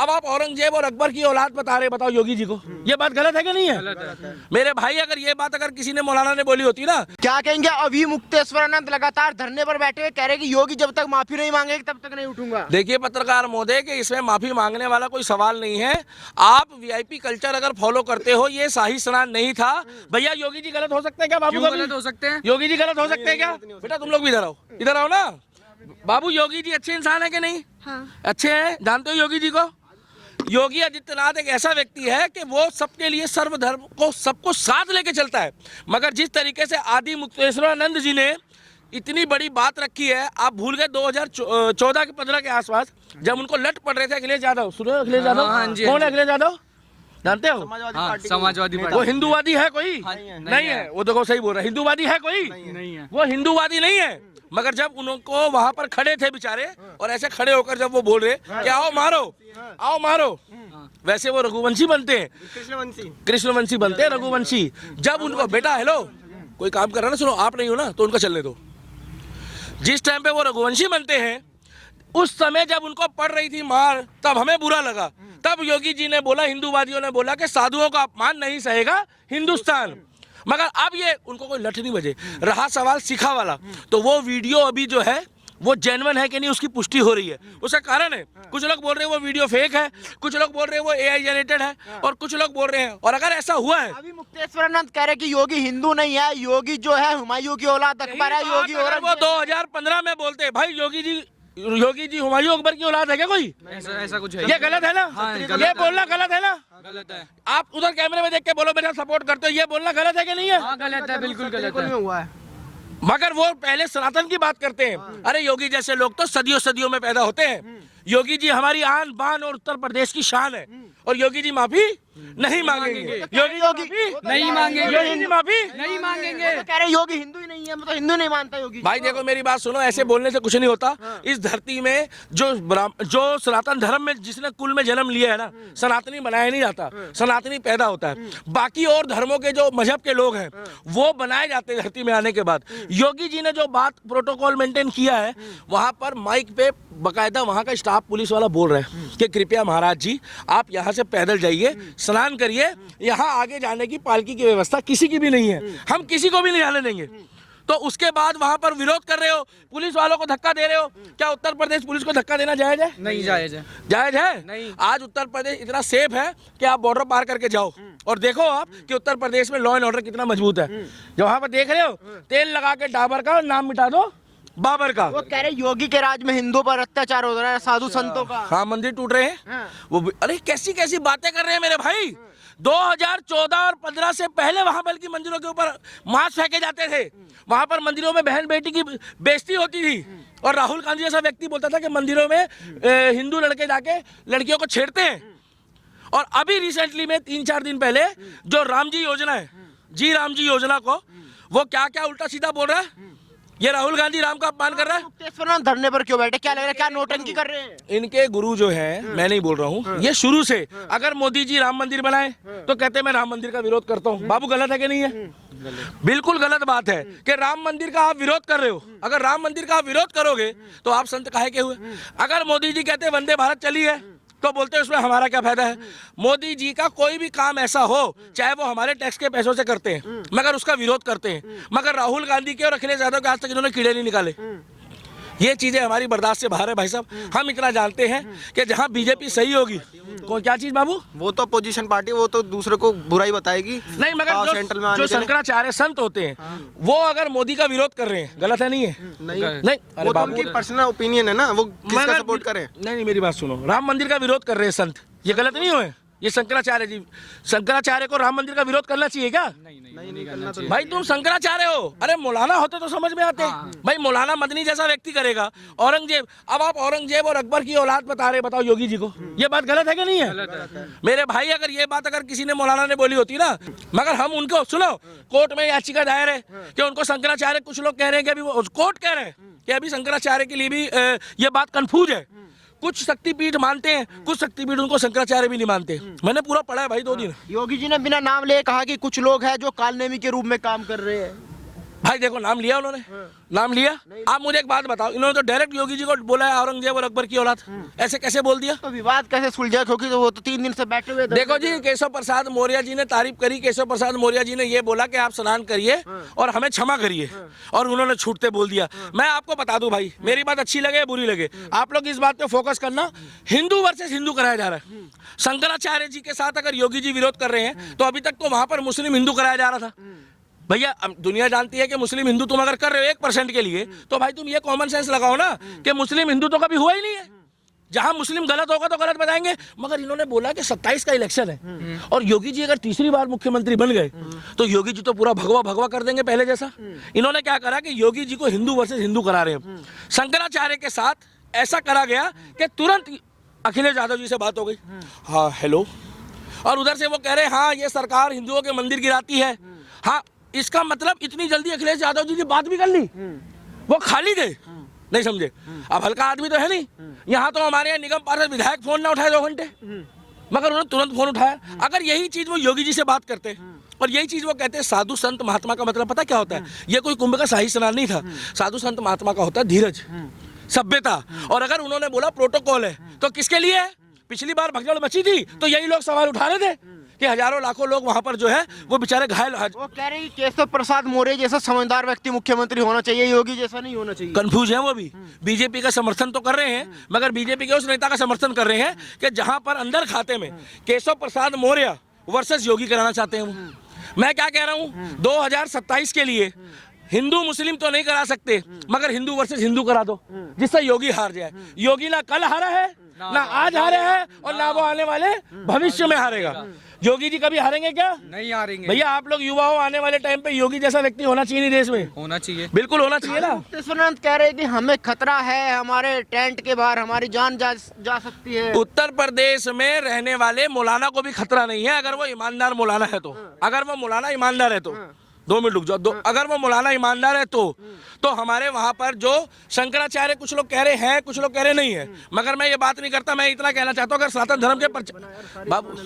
अब आप औरंगजेब और अकबर की औलाद बता रहे, बताओ योगी जी को, ये बात गलत है कि नहीं है? मेरे भाई अगर ये बात अगर किसी ने मौलाना ने बोली होती ना। क्या कहेंगे? अभी मुक्तेश्वरानंद लगातार धरने पर बैठे हुए कह रहे कि योगी जब तक माफी नहीं मांगेगा तब तक नहीं उठूंगा। देखिए पत्रकार महोदय कि इसमें माफी मांगने वाला कोई सवाल नहीं है। आप वीआईपी कल्चर अगर फॉलो करते हो, ये शाही स्नान नहीं था भैया। योगी जी गलत हो सकते हैं क्या बाबू? गलत हो सकते हैं? योगी जी गलत हो सकते हैं क्या? बेटा तुम लोग भी इधर आओ ना। बाबू योगी जी अच्छे इंसान है कि नहीं? हाँ। अच्छे हैं, जानते हो योगी जी को? योगी आदित्यनाथ एक ऐसा व्यक्ति है कि वो सबके लिए सर्वधर्म को सबको साथ लेके चलता है। मगर जिस तरीके से आदि मुक्तेश्वरानंद जी ने इतनी बड़ी बात रखी है, आप भूल गए 2014 के 15 के आसपास जब उनको लट पड़ रहे थे अखिलेश यादव। सुनो अखिलेश यादव कौन है? अखिलेश यादव जानते हो? समाजवादी पार्टी। वो हिंदूवादी है कोई? नहीं है। वो देखो सही बोल रहा है, हिंदूवादी है कोई? नहीं है। वो हिंदूवादी नहीं है। मगर जब उनको वहां पर खड़े थे बेचारे, और ऐसे खड़े होकर जब वो बोल रहे कि आओ मारो, आओ मारो, वैसे वो रघुवंशी बनते हैं, कृष्णवंशी बनते हैं, रघुवंशी। जब उनको बेटा हेलो कोई काम कर रहा है ना, सुनो आप नहीं हो ना तो उनका चलने दो। जिस टाइम पे वो रघुवंशी बनते हैं, उस समय जब उनको पड़ रही थी मार, तब हमें बुरा लगा। तब योगी जी ने बोला, हिंदूवादियों ने बोला कि साधुओं का अपमान नहीं सहेगा हिंदुस्तान। मगर अब ये उनको कोई लठ नहीं बजे। रहा सवाल सिखा वाला, तो वो वीडियो अभी जो है वो जेन्युइन है कि नहीं उसकी पुष्टि हो रही है। उसका कारण है, कुछ लोग बोल रहे हैं वो वीडियो फेक है, कुछ लोग बोल रहे हैं वो एआई जनरेटेड है, और कुछ लोग बोल रहे हैं। और अगर ऐसा हुआ है, अभी मुक्तेश्वरानंद कह रहे कि योगी हिंदू नहीं है, योगी जो है हुमायूं की औलाद अकबर है। योगी अगर वो 2015 में बोलते भाई योगी जी हुमायूं अकबर की औलाद है क्या कोई? ऐसा कुछ है? ये गलत है ना? ये बोलना गलत है ना? गलत है। आप उधर कैमरे में देख के बोलो मेरा सपोर्ट करते हो, ये बोलना गलत है कि नहीं है? हाँ गलत है, बिल्कुल गलत है। हुआ है। मगर वो पहले सनातन की बात करते हैं। अरे योगी जैसे लोग तो सदियों सदियों में पैदा होते हैं। योगी जी हमारी आन बान और उत्तर प्रदेश की शान है, और योगी जी माफी नहीं मांगेंगे। योगी नहीं मांगेंगे। योगी जी माफी नहीं मांगेंगे। तो कह रहे योगी हिंदू ही नहीं है, मैं तो हिंदू नहीं मानता योगी। भाई देखो मेरी बात सुनो, ऐसे बोलने से कुछ नहीं होता। इस धरती में जो सनातन धर्म में जिसने कुल में जन्म लिया है ना, सनातनी बनाया नहीं जाता, सनातनी पैदा होता है। बाकी और धर्मों के जो मजहब के लोग हैं वो बनाए जाते हैं धरती में आने के बाद। योगी जी ने जो बात प्रोटोकॉल मेंटेन किया है, वहां पर माइक पे बकायदा वहां का स्टाफ पुलिस वाला बोल रहे हैं कि कृपया महाराज जी आप यहाँ से पैदल जाइए, स्नान करिए, यहाँ आगे जाने की पालकी की व्यवस्था किसी की भी नहीं है, हम किसी को भी नहीं जाने देंगे। तो उसके बाद वहां पर विरोध कर रहे हो, पुलिस वालों को धक्का दे रहे हो। क्या उत्तर प्रदेश पुलिस को धक्का देना जायज है? नहीं जायज है। जायज है? नहीं। आज उत्तर प्रदेश इतना सेफ है कि आप बॉर्डर पार करके जाओ और देखो आप कि उत्तर प्रदेश में लॉ एंड ऑर्डर कितना मजबूत है। जो वहां पर देख रहे हो, तेल लगा के डाबर का नाम मिटा दो बाबर का। वो कह रहे योगी के राज में हिंदुओं पर अत्याचार हो रहा है, साधु संतों का। हाँ मंदिर टूट रहे हैं वो। अरे कैसी कैसी बातें कर रहे हैं मेरे भाई। 2014 और 15 से पहले वहां बल्कि मंदिरों के ऊपर मांस फेंके जाते थे, वहां पर मंदिरों में बहन बेटी की बेइज्जती होती थी, और राहुल गांधी जैसा व्यक्ति बोलता था कि मंदिरों में हिंदू लड़के जाके लड़कियों को छेड़ते हैं। और अभी रिसेंटली में 3-4 दिन पहले जो राम जी योजना है, जी राम जी योजना को वो क्या क्या उल्टा सीधा बोल रहा है। ये राहुल गांधी राम का अपमान कर रहा है। मुक्तेश्वरानंद धरने पर क्यों बैठे? क्या लग रहा है, क्या नौटंकी कर रहे हैं? इनके गुरु जो हैं, मैं नहीं बोल रहा हूँ, ये शुरू से अगर मोदी जी राम मंदिर बनाए तो कहते हैं मैं राम मंदिर का विरोध करता हूँ। बाबू गलत है कि नहीं है? बिल्कुल गलत बात है कि राम मंदिर का आप विरोध कर रहे हो। अगर राम मंदिर का आप विरोध करोगे तो आप संत काहे के हुए? अगर मोदी जी कहते वंदे भारत चली है तो बोलते हैं उसमें हमारा क्या फायदा है? मोदी जी का कोई भी काम ऐसा हो, चाहे वो हमारे टैक्स के पैसों से करते हैं, मगर उसका विरोध करते हैं। मगर राहुल गांधी के और अखिलेश यादव के आज तक इन्होंने कीड़े नहीं निकाले। ये चीजें हमारी बर्दाश्त से बाहर है भाई साहब। हम इतना जानते हैं कि जहां बीजेपी सही होगी, क्या चीज बाबू? वो तो अपोजिशन पार्टी, वो तो दूसरे को बुराई बताएगी। नहीं, मगर जो शंकराचार्य संत होते हैं वो अगर मोदी का विरोध कर रहे हैं, गलत है नहीं है? नहीं, वो तो उनकी पर्सनल ओपिनियन है ना, वो किसका सपोर्ट करें। नहीं, मेरी बात सुनो, राम मंदिर का विरोध कर रहे हैं संत, ये गलत नहीं हुए? ये शंकराचार्य जी, शंकराचार्य को राम मंदिर का विरोध करना चाहिए क्या? नहीं करना चाहिए। भाई तुम शंकराचार्य हो, अरे मौलाना होते तो समझ में आते। भाई मौलाना मदनी जैसा व्यक्ति करेगा। औरंगजेब, अब आप औरंगजेब और अकबर की औलाद बता रहे, बताओ योगी जी को, ये बात गलत है कि नहीं है? मेरे भाई अगर ये बात अगर किसी ने मौलाना ने बोली होती ना, मगर हम उनको सुनो, कोर्ट में याचिका दायर है कि उनको शंकराचार्य, कुछ लोग कह रहे हैं कि अभी वो कोर्ट कह रहे हैं कि अभी शंकराचार्य के लिए भी ये बात कंफ्यूज है। कुछ शक्तिपीठ मानते हैं, कुछ शक्तिपीठ उनको शंकराचार्य भी नहीं मानते। मैंने पूरा पढ़ा है भाई 2 दिन। योगी जी ने बिना नाम लिए कहा कि कुछ लोग हैं जो कालनेमी के रूप में काम कर रहे हैं। भाई देखो नाम लिया उन्होंने, नाम लिया। आप मुझे एक बात बताओ, इन्होंने तो डायरेक्ट योगी जी को बोला है औरंगजेब और अकबर की औलाद, ऐसे कैसे बोल दिया? तो विवाद कैसे सुलझा, क्योंकि तो वो तो 3 दिन से बैठे हुए देखो जी, केशव प्रसाद मौर्य जी ने तारीफ करी, केशव प्रसाद मौर्य जी ने ये बोला कि आप स्नान करिए और हमें क्षमा करिए, और उन्होंने छूटते बोल दिया। मैं आपको बता दूं भाई, मेरी बात अच्छी लगे बुरी लगे, आप लोग इस बात पे फोकस करना, हिंदू वर्सेस हिंदू कराया जा रहा है। शंकराचार्य जी के साथ अगर योगी जी विरोध कर रहे हैं तो अभी तक तो वहां पर मुस्लिम हिंदू कराया जा रहा था। भैया अब दुनिया जानती है कि मुस्लिम हिंदू तुम अगर कर रहे हो 1% के लिए, तो भाई तुम ये कॉमन सेंस लगाओ ना कि मुस्लिम हिंदू तो कभी हुआ ही नहीं है। जहां मुस्लिम गलत होगा तो गलत बताएंगे, मगर इन्होंने बोला कि 27 का इलेक्शन है और योगी जी अगर तीसरी बार मुख्यमंत्री बन गए तो योगी जी तो पूरा भगवा भगवा कर देंगे पहले जैसा। इन्होंने क्या करा कि योगी जी को हिंदू वर्सेस हिंदू करा रहे हैं। शंकराचार्य के साथ ऐसा करा गया कि तुरंत अखिलेश यादव जी से बात हो गई, हाँ हेलो, और उधर से वो कह रहे हाँ ये सरकार हिंदुओं के मंदिर गिराती है। हाँ, इसका मतलब इतनी जल्दी अखिलेश यादव जी ने बात भी कर ली, वो खाली थे, नहीं समझे। अब हल्का आदमी तो है नहीं, यहाँ तो हमारे यहाँ निगम पार्षद विधायक फोन ना उठाए 2 घंटे, मगर उन्होंने तुरंत फोन उठाया। अगर यही चीज वो योगी जी से बात करते और यही चीज वो कहते हैं, साधु संत महात्मा का मतलब पता क्या होता है? ये कोई कुंभ का शाही स्नान नहीं था। साधु संत महात्मा का होता है धीरज, सभ्यता। और अगर उन्होंने बोला प्रोटोकॉल है तो किसके लिए है? पिछली बार भगदड़ मची थी तो यही लोग सवाल उठा रहे थे कि हजारों लाखों लोग वहां पर जो है वो बेचारे घायल। वो कह रहे हैं कि केशव प्रसाद मौर्य जैसा समझदार व्यक्ति मुख्यमंत्री होना चाहिए, योगी जैसा नहीं होना चाहिए। कंफ्यूज है वो भी, बीजेपी का समर्थन तो कर रहे हैं, मगर बीजेपी के उस नेता का समर्थन कर रहे हैं कि जहां पर अंदर खाते में केशव प्रसाद मौर्य वर्सेस योगी कराना चाहते हैं वो। मैं क्या कह रहा हूं, 2027 के लिए हिंदू मुस्लिम तो नहीं करा सकते, मगर हिंदू वर्सेस हिंदू करा दो, जिससे योगी हार जाए। योगी ना कल हारा है, ना आज हारे हैं, और ना वो आने वाले भविष्य में हारेगा। योगी जी कभी हारेंगे क्या? नहीं हारेंगे भैया। आप लोग युवा हो, आने वाले टाइम पे योगी जैसा व्यक्ति होना चाहिए नहीं देश में, होना चाहिए, बिल्कुल होना चाहिए ना। मुक्तेश्वरानंद कह रहे हैं कि हमें खतरा है, हमारे टेंट के बाहर हमारी जान जा सकती है। उत्तर प्रदेश में रहने वाले मौलाना को भी खतरा नहीं है, अगर वो ईमानदार मौलाना है तो। अगर वो मौलाना ईमानदार है तो 2 मिनट रुक जाओ, अगर वो मौलाना ईमानदार है तो हमारे वहां पर जो शंकराचार्य कुछ लोग कह रहे हैं, कुछ लोग कह रहे नहीं है, मगर मैं ये बात नहीं करता। मैं इतना कहना चाहता हूँ, अगर सनातन धर्म के बाबू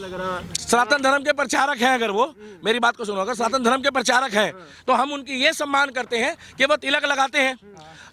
सनातन धर्म के प्रचारक हैं, अगर वो मेरी बात को सुनो, अगर सनातन धर्म के प्रचारक हैं तो हम उनकी ये सम्मान करते हैं कि वो तिलक लगाते हैं,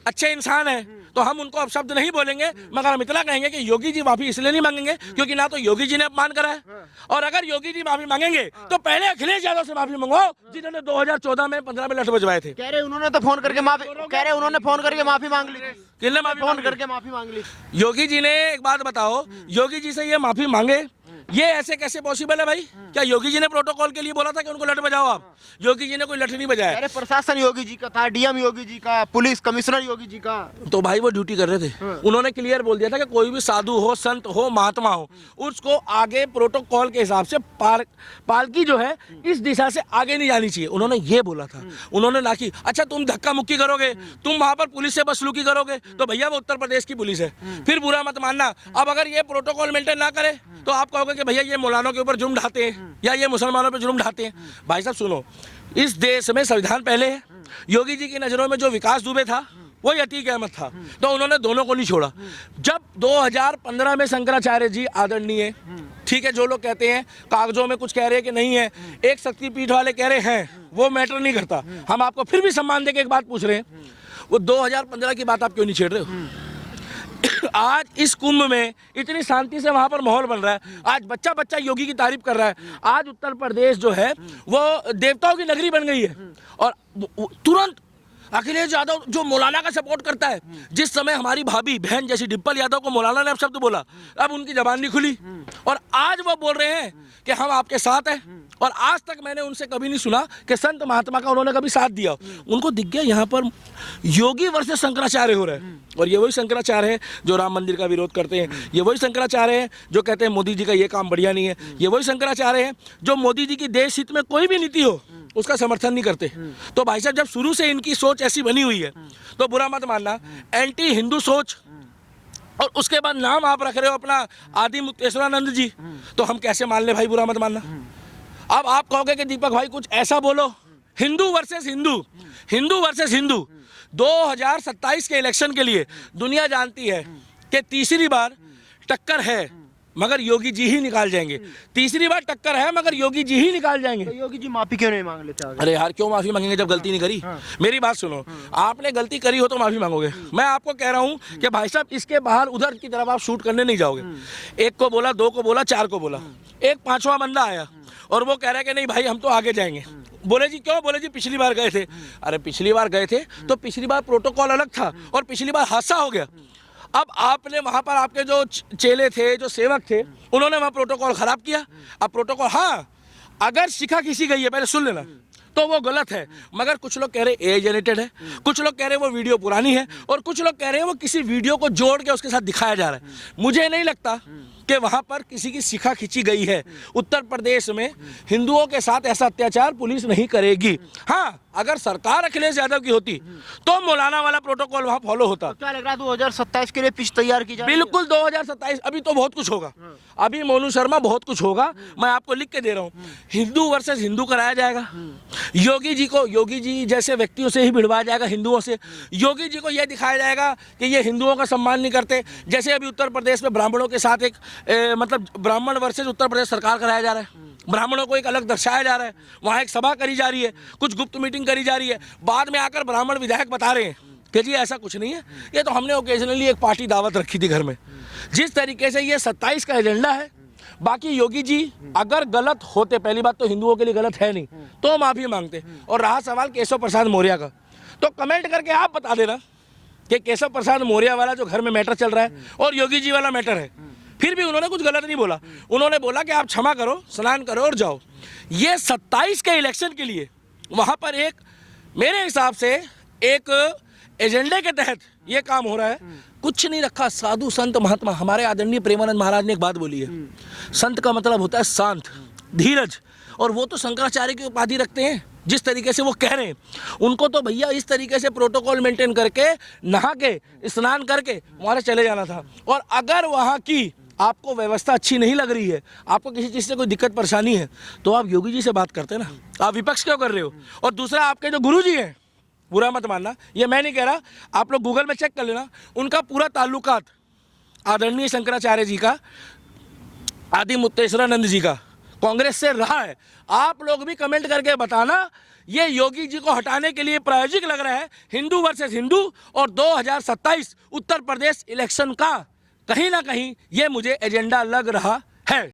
अच्छे इंसान हैं, तो हम उनको अब शब्द नहीं बोलेंगे, मगर हम इतना कहेंगे कि योगी जी माफी इसलिए नहीं मांगेंगे क्योंकि ना तो योगी जी ने अपमान करा है, और अगर योगी जी माफी मांगेंगे तो पहले अखिलेश यादव से माफी मंगवाओ जिन्होंने 2014 में 15 में लठ बजवाए थे। कह रहे उन्होंने तो फोन करके माफी, कह रहे उन्होंने फोन करके माफी मांग ली। किसने माफी फोन करके माफी मांग ली? योगी जी ने। एक बात बताओ, योगी जी से ये माफी मांगे, ये ऐसे कैसे पॉसिबल है भाई? क्या योगी जी ने प्रोटोकॉल के लिए बोला था कि उनको लठ बजाओ आप? योगी जी ने कोई लठ नहीं बजाया। अरे प्रशासन योगी जी का था, डीएम योगी जी का, पुलिस कमिश्नर योगी जी का। तो भाई वो ड्यूटी कर रहे थे, उन्होंने क्लियर बोल दिया था कि कोई भी साधु हो, संत हो, महात्मा हो, उसको आगे प्रोटोकॉल के हिसाब से पालकी जो है इस दिशा से आगे नहीं जानी चाहिए, उन्होंने ये बोला था। उन्होंने ना कि अच्छा तुम धक्का मुक्की करोगे, तुम वहां पर पुलिस से बसलूकी करोगे, तो भैया वो उत्तर प्रदेश की पुलिस है, फिर बुरा मत मानना। अब अगर ये प्रोटोकॉल मेंटेन ना करे तो आप कहोगे कि भैया ये मौलानों के ऊपर जुर्म ढाते हैं या ये मुसलमानों पे जुर्म ढाते हैं। भाई साहब सुनो, इस देश में संविधान पहले है। योगी जी की नजरों में जो विकास दुबे था वही अतीक अहमद था, तो उन्होंने दोनों को नहीं छोड़ा। जब 2015 में शंकराचार्य जी आदरणीय, ठीक है, जो लोग कहते हैं कागजों में कुछ कह रहे हैं कि नहीं है, एक शक्तिपीठ वाले कह रहे हैं, वो मैटर नहीं करता। हम आपको फिर भी सम्मान देके एक बात पूछ रहे हैं, वो 2015 की बात आप क्यों नहीं छेड़ रहे हो? आज इस कुंभ में इतनी शांति से वहां पर माहौल बन रहा है, आज बच्चा बच्चा योगी की तारीफ कर रहा है। आज उत्तर प्रदेश जो है वो देवताओं की नगरी बन गई है, और तुरंत अखिलेश यादव जो मौलाना का सपोर्ट करता है, जिस समय हमारी भाभी बहन जैसी डिम्पल यादव को मौलाना ने अब शब्द बोला, अब उनकी जबान नहीं खुली, और आज वो बोल रहे हैं कि हम आपके साथ हैं। और आज तक मैंने उनसे कभी नहीं सुना कि संत महात्मा का उन्होंने कभी साथ दिया। उनको दिख गया यहाँ पर योगी वर्सेस शंकराचार्य हो रहा है, और ये वही शंकराचार्य है जो राम मंदिर का विरोध करते हैं, ये वही शंकराचार्य है जो कहते हैं मोदी जी का ये काम बढ़िया नहीं है, ये वही शंकराचार्य है जो मोदी जी की देश हित में कोई भी नीति हो उसका समर्थन नहीं करते। तो भाई साहब जब शुरू से इनकी सोच ऐसी बनी हुई है तो बुरा मत मानना, एंटी हिंदू सोच, और उसके बाद नाम आप रख रहे हो अपना आदि मुक्तेश्वरानंद जी, तो हम कैसे मान ले भाई, बुरा मत मानना। अब आप कहोगे कि दीपक भाई कुछ ऐसा बोलो, हिंदू वर्सेस हिंदू, हिंदू वर्सेस हिंदू। 2027 के इलेक्शन के लिए दुनिया जानती है कि तीसरी बार टक्कर है मगर योगी जी ही निकाल जाएंगे। तीसरी बार टक्कर है मगर योगी जी ही निकाल जाएंगे। तो योगी जी माफी क्यों नहीं मांग लेते आगे? अरे यार क्यों माफी मांगेंगे जब गलती नहीं करी? मेरी बात सुनो, आपने गलती करी हो तो माफी मांगोगे। मैं आपको कह रहा हूं कि भाई साहब इसके बाहर उधर की तरफ आप शूट करने नहीं जाओगे। एक को बोला, दो को बोला, चार को बोला, एक पांचवा बंदा आया और वो कह रहा है कि नहीं भाई हम तो आगे जाएंगे। बोले जी क्यों? बोले जी पिछली बार गए थे। अरे पिछली बार गए थे तो पिछली बार प्रोटोकॉल अलग था और पिछली बार हादसा हो गया। अब आपने वहां पर आपके जो चेले थे, जो सेवक थे, उन्होंने वहां प्रोटोकॉल खराब किया। अब प्रोटोकॉल, हाँ अगर शिखा खींची गई है, पहले सुन लेना, तो वो गलत है। मगर कुछ लोग कह रहे एआई जनरेटेड है, कुछ लोग कह रहे वो वीडियो पुरानी है और कुछ लोग कह रहे हैं वो किसी वीडियो को जोड़ के उसके साथ दिखाया जा रहा है। मुझे नहीं लगता कि वहां पर किसी की शिखा खींची गई है। उत्तर प्रदेश में हिंदुओं के साथ ऐसा अत्याचार पुलिस नहीं करेगी। हाँ अगर सरकार अखिलेश यादव की होती तो मौलाना वाला प्रोटोकॉल वहां फॉलो होता। क्या लग रहा है 2027 के लिए पिच तैयार की जाए? बिल्कुल 2027, अभी तो बहुत कुछ होगा। अभी मोनू शर्मा बहुत कुछ होगा, मैं आपको लिख के दे रहा हूँ। हिंदू वर्सेस हिंदू कराया जाएगा। योगी जी को, योगी जी जैसे व्यक्तियों से ही भिड़वाया जाएगा, हिंदुओं से। योगी जी को यह दिखाया जाएगा कि ये हिंदुओं का सम्मान नहीं करते। जैसे अभी उत्तर प्रदेश में ब्राह्मणों के साथ एक मतलब ब्राह्मण वर्सेस उत्तर प्रदेश सरकार कराया जा रहा है। ब्राह्मणों को एक अलग दर्शाया जा रहा है, वहाँ एक सभा करी जा रही है, कुछ गुप्त मीटिंग करी जा रही है। बाद में आकर ब्राह्मण विधायक बता रहे हैं कि जी ऐसा कुछ नहीं है, ये तो हमने ओकेजनली एक पार्टी दावत रखी थी घर में। जिस तरीके से ये 27 का एजेंडा है, बाकी योगी जी अगर गलत होते, पहली बात तो हिंदुओं के लिए गलत है नहीं, तो माफी मांगते। और रहा सवाल केशव प्रसाद मौर्य का, तो कमेंट करके आप बता देना कि केशव प्रसाद मौर्य वाला जो घर में मैटर चल रहा है और योगी जी वाला मैटर है। फिर भी उन्होंने कुछ गलत नहीं बोला, उन्होंने बोला कि आप क्षमा करो, स्नान करो और जाओ। ये 27 के इलेक्शन के लिए वहां पर एक, मेरे हिसाब से एक एजेंडे के तहत ये काम हो रहा है। कुछ नहीं रखा, साधु संत महात्मा। हमारे आदरणीय प्रेमानंद महाराज ने एक बात बोली है, संत का मतलब होता है शांत, धीरज। और वो तो शंकराचार्य की उपाधि रखते हैं। जिस तरीके से वो कह रहे हैं, उनको तो भैया इस तरीके से प्रोटोकॉल मेंटेन करके, नहा के, स्नान करके वहां से चले जाना था। और अगर वहां की आपको व्यवस्था अच्छी नहीं लग रही है, आपको किसी चीज़ से कोई दिक्कत परेशानी है, तो आप योगी जी से बात करते ना। आप विपक्ष क्यों कर रहे हो? और दूसरा, आपके जो गुरु जी हैं, बुरा मत मानना, ये मैं नहीं कह रहा, आप लोग गूगल में चेक कर लेना, उनका पूरा ताल्लुकात आदरणीय शंकराचार्य जी का, आदि मुक्तेश्वरानंद जी का कांग्रेस से रहा है। आप लोग भी कमेंट करके बताना, ये योगी जी को हटाने के लिए प्रायोजिक लग रहा है हिंदू वर्सेस हिंदू और 2027 उत्तर प्रदेश इलेक्शन का कहीं ना कहीं ये मुझे एजेंडा लग रहा है।